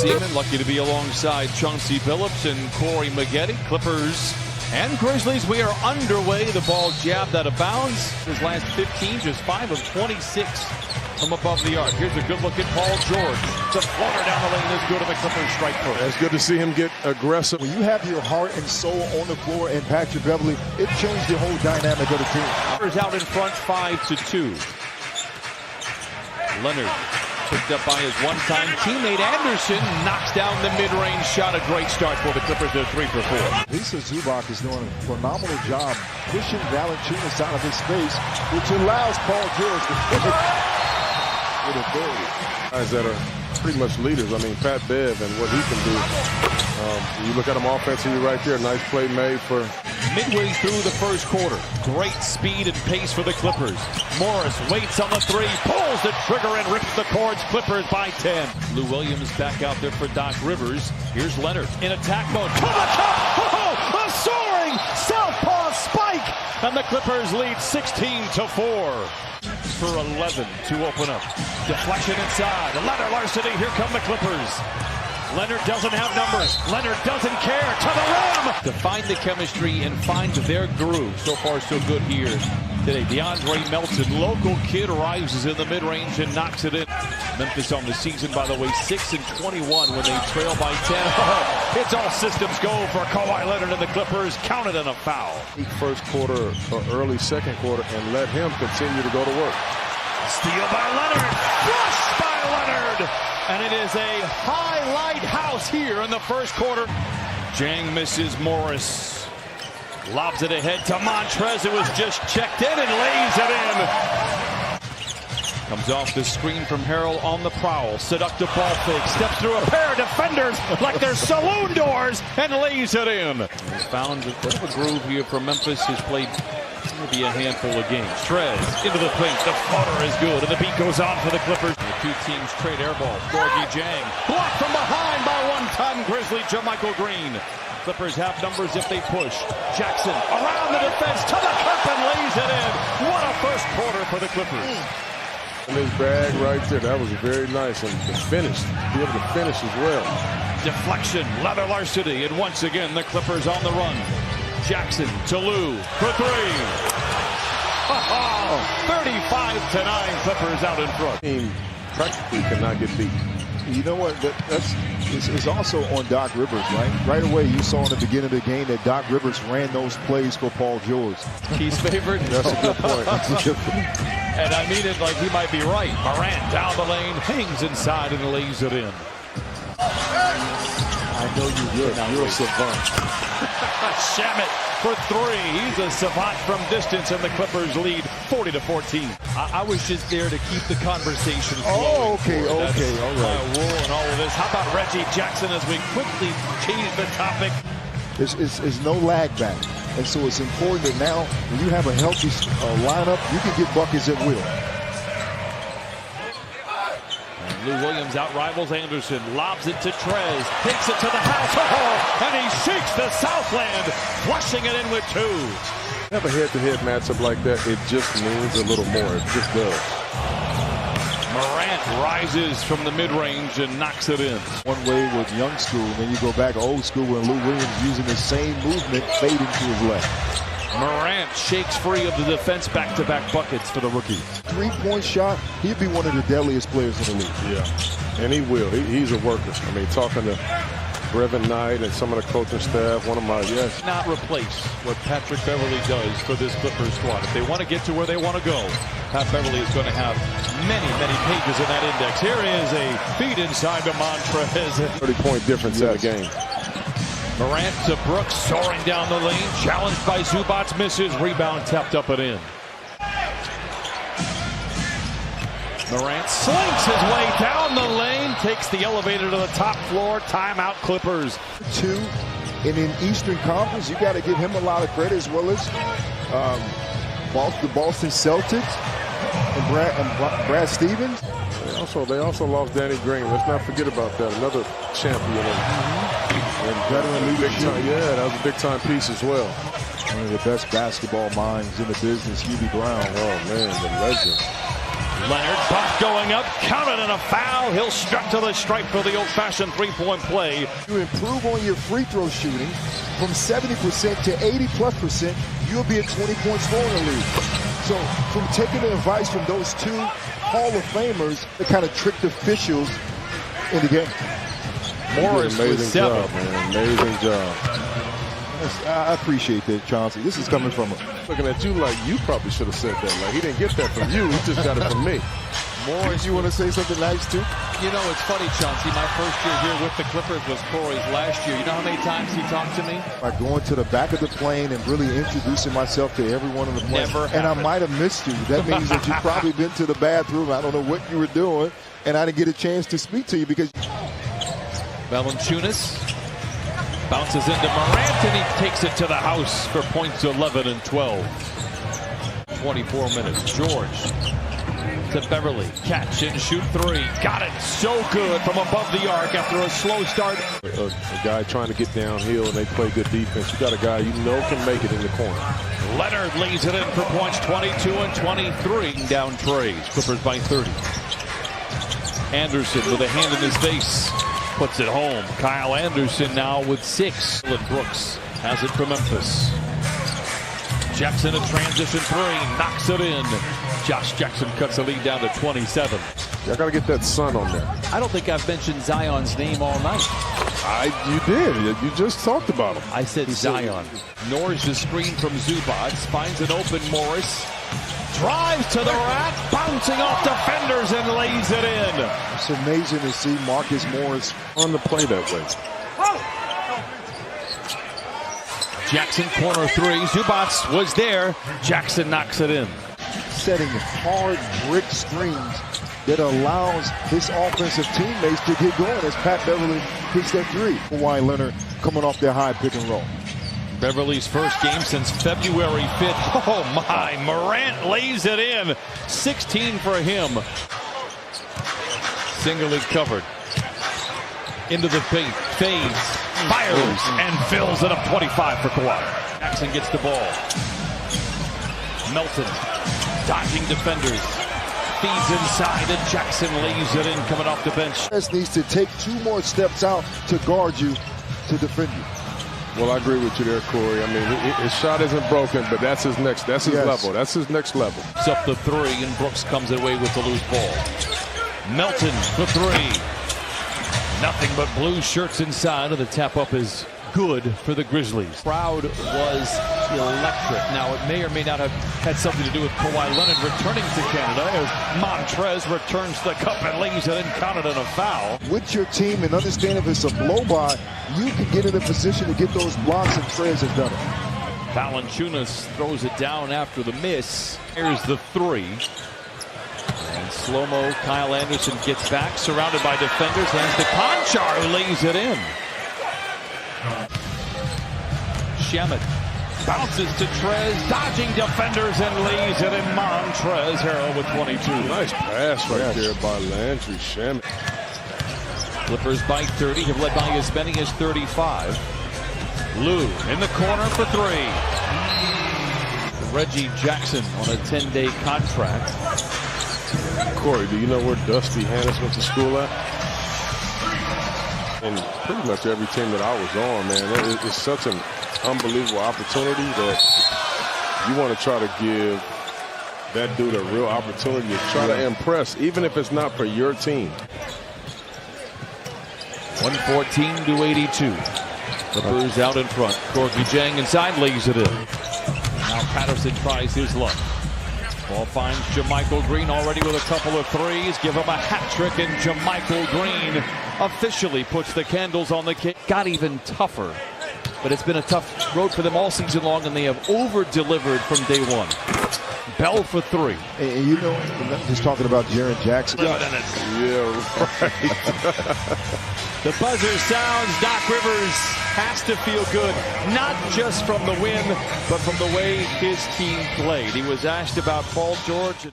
Seaman, lucky to be alongside Chauncey Billups and Corey Maggette. Clippers and Grizzlies, we are underway. The ball jabbed out of bounds. His last 15, just 5 of 26 from above the arc. Here's a good look at Paul George. The floater down the lane is good, and the Clippers strike first. It's good to see him get aggressive. When you have your heart and soul on the floor and Patrick Beverley, it changed the whole dynamic of the team. Clippers out in front 5-2. Leonard picked up by his one-time teammate Anderson, knocks down the mid-range shot. A great start for the Clippers. They're 3 for 4. Lisa Zubac is doing a phenomenal job pushing Valanciunas out of his space, which allows Paul George to hit it with authority. Guys that are pretty much leaders. I mean, Pat Bev and what he can do. You look at him offensively right there. Nice play made for. Midway through the first quarter, great speed and pace for the Clippers. Morris waits on the 3, pulls the trigger and rips the cords. Clippers by 10. Lou Williams back out there for Doc Rivers. Here's Leonard in attack mode. To the cup! Oh, a soaring southpaw spike! And the Clippers lead 16-4. For 11 to open up. Deflection inside. Leonard Larceny. Here come the Clippers. Leonard doesn't have numbers. Leonard doesn't care. To the rim! To find the chemistry and find their groove. So far, so good here today. DeAndre Melton, local kid, rises in the mid-range and knocks it in. Memphis on the season, by the way, 6-21 when they trail by 10. Oh, it's all systems go for Kawhi Leonard and the Clippers. Counted in a foul. First quarter or early second quarter and let him continue to go to work. Steal by Leonard. Flush by Leonard. And it is a highlight house here in the first quarter. Jang misses Morris. Lobs it ahead to Montrez. It was just checked in and lays it in. Comes off the screen from Harrell on the prowl. Seductive ball fake. Steps through a pair of defenders like they're saloon doors and lays it in. He's found a bit of a groove here for Memphis. He's played maybe a handful of games. Trez into the paint. The floater is good, and the beat goes on for the Clippers. The two teams trade air ball. Gorgie Jang blocked from behind by one-time Grizzly JaMychal Green. Clippers have numbers if they push. Jackson around the defense to the cup and lays it in. What a first quarter for the Clippers. And his bag right there, that was very nice. And the finish, be able to finish as well. Deflection, Leather Larceny, and once again the Clippers on the run. Jackson to Lou for 3. 35-9, Clippers out in front. Team practically cannot get beat. You know what? It's also on Doc Rivers, right? Right away, you saw in the beginning of the game that Doc Rivers ran those plays for Paul George. He's favored. That's a good point. And I mean it like he might be right. Morant down the lane, hangs inside and lays it in. I know you will. You're a savant. Shamet for 3. He's a savant from distance, and the Clippers lead 40-14. I was just there to keep the conversation flowing. Oh, okay, all right. Rule and all of this. How about Reggie Jackson as we quickly change the topic? It's no lag back. And so it's important that now, when you have a healthy lineup, you can get buckets at will. Lou Williams out-rivals Anderson, lobs it to Trez, takes it to the house, and he shakes the Southland, flushing it in with 2. Have a head-to-head matchup like that, it just means a little more. It just does. Morant rises from the mid-range and knocks it in. One way with young school, then you go back old school when Lou Williams using the same movement, fading to his left. Morant shakes free of the defense, back-to-back buckets for the rookie. Three-point shot, he'd be one of the deadliest players in the league. Yeah, and he will. He's a worker. I mean, talking to Brevin Knight and some of the coaching staff, one of my, yes. Not replace what Patrick Beverley does for this Clippers squad. If they want to get to where they want to go, Pat Beverley is going to have many, many pages in that index. Here is a feed inside to Montrez. 30-point difference in the game. Morant to Brooks, soaring down the lane, challenged by Zubac, misses, rebound tapped up and in. Morant slinks his way down the lane, takes the elevator to the top floor, timeout Clippers. 2 in an Eastern Conference, you got to give him a lot of credit, as well as the Boston Celtics and Brad Stevens. They also lost Danny Green. Let's not forget about that. Another champion. And veteran big time. Yeah, that was a big-time piece as well. One of the best basketball minds in the business, Hubie Brown. Oh, man, the legend. Leonard, buff going up, counted and a foul. He'll strut to the stripe for the old-fashioned three-point play. You improve on your free throw shooting from 70% to 80+%, you'll be a 20-point scorer in the league. So from taking the advice from those two Hall of Famers, they kind of tricked officials in the game. Morris with 7. Job, man. Amazing job. I appreciate that, Chauncey. This is coming from Looking at you like you probably should have said that. Like, he didn't get that from you. He just got it from me. Morris. You want to say something nice, too? You know, it's funny, Chauncey. My first year here with the Clippers was Corey's last year. You know how many times he talked to me? By going to the back of the plane and really introducing myself to everyone on the plane. Never and I happened. might have missed you. That means that you've probably been to the bathroom. I don't know what you were doing, and I didn't get a chance to speak to you because... Valanciunas bounces into Morant, and he takes it to the house for points 11 and 12. 24 minutes. George to Beverly. Catch and shoot 3. Got it so good from above the arc after a slow start. A guy trying to get downhill and they play good defense. You got a guy you know can make it in the corner. Leonard lays it in for points 22 and 23. Down Trays. Clippers by 30. Anderson with a hand in his face. Puts it home. Kyle Anderson now with 6. Brooks has it from Memphis. Jackson a transition 3. Knocks it in. Josh Jackson cuts the lead down to 27. Y'all got to get that sun on there. I don't think I've mentioned Zion's name all night. You did. You just talked about him. I said Zion. Ignores the screen from Zubac. Finds an open Morris. Drives to the rack. Bouncing off defenders and lays it in. It's amazing to see Marcus Morris On the play that way. Jackson corner 3. Zubac was there. Jackson knocks it in. setting hard brick screens that allows his offensive teammates to get going as Pat Beverly hits that 3. Kawhi Leonard coming off their high pick and roll. Beverly's first game since February 5th. Oh my, Morant lays it in. 16 for him. Singly covered. Into the paint, fades, fires, and fills it up. 25 for Kawhi. Jackson gets the ball. Melton, dodging defenders. Feeds inside, and Jackson lays it in coming off the bench. Needs to take 2 more steps out to guard you, to defend you. Well, I agree with you there, Corey. I mean, his shot isn't broken, but that's his next. That's his level. That's his next level. It's up the 3, and Brooks comes away with the loose ball. Melton for 3. Nothing but blue shirts inside, and the tap up is good for the Grizzlies. Crowd was electric. Now, it may or may not have had something to do with Kawhi Leonard returning to Canada as Montrez returns the cup and lays it in, counted in a foul. With your team and understand if it's a blow-by, you can get in a position to get those blocks, and Trez has done it. Valanciunas throws it down after the miss. Here's the 3. And slow-mo, Kyle Anderson gets back, surrounded by defenders, hands to Conchar, who lays it in. Shamet bounces to Trez, dodging defenders, and lays it in. Montrez Harrell with 22. Nice pass right there by Landry Shamet. Clippers by 30, have led by as many as 35. Lou in the corner for 3. Reggie Jackson on a 10-day contract. Corey, do you know where Dusty Hannis went to school at? And pretty much every team that I was on, man, it's such an unbelievable opportunity that you want to try to give that dude a real opportunity to try to impress, even if it's not for your team. 114-82. Clippers out in front. Corky Jang inside, lays it in. Now Patterson tries his luck. Ball finds JaMychal Green already with a couple of threes. Give him a hat trick, and JaMychal Green officially puts the candles on the cake. Got even tougher, but it's been a tough road for them all season long, and they have over-delivered from day one. Bell for 3. And you know, I'm just talking about Jaren Jackson. Yeah, right. The buzzer sounds. Doc Rivers has to feel good, not just from the win, but from the way his team played. He was asked about Paul George.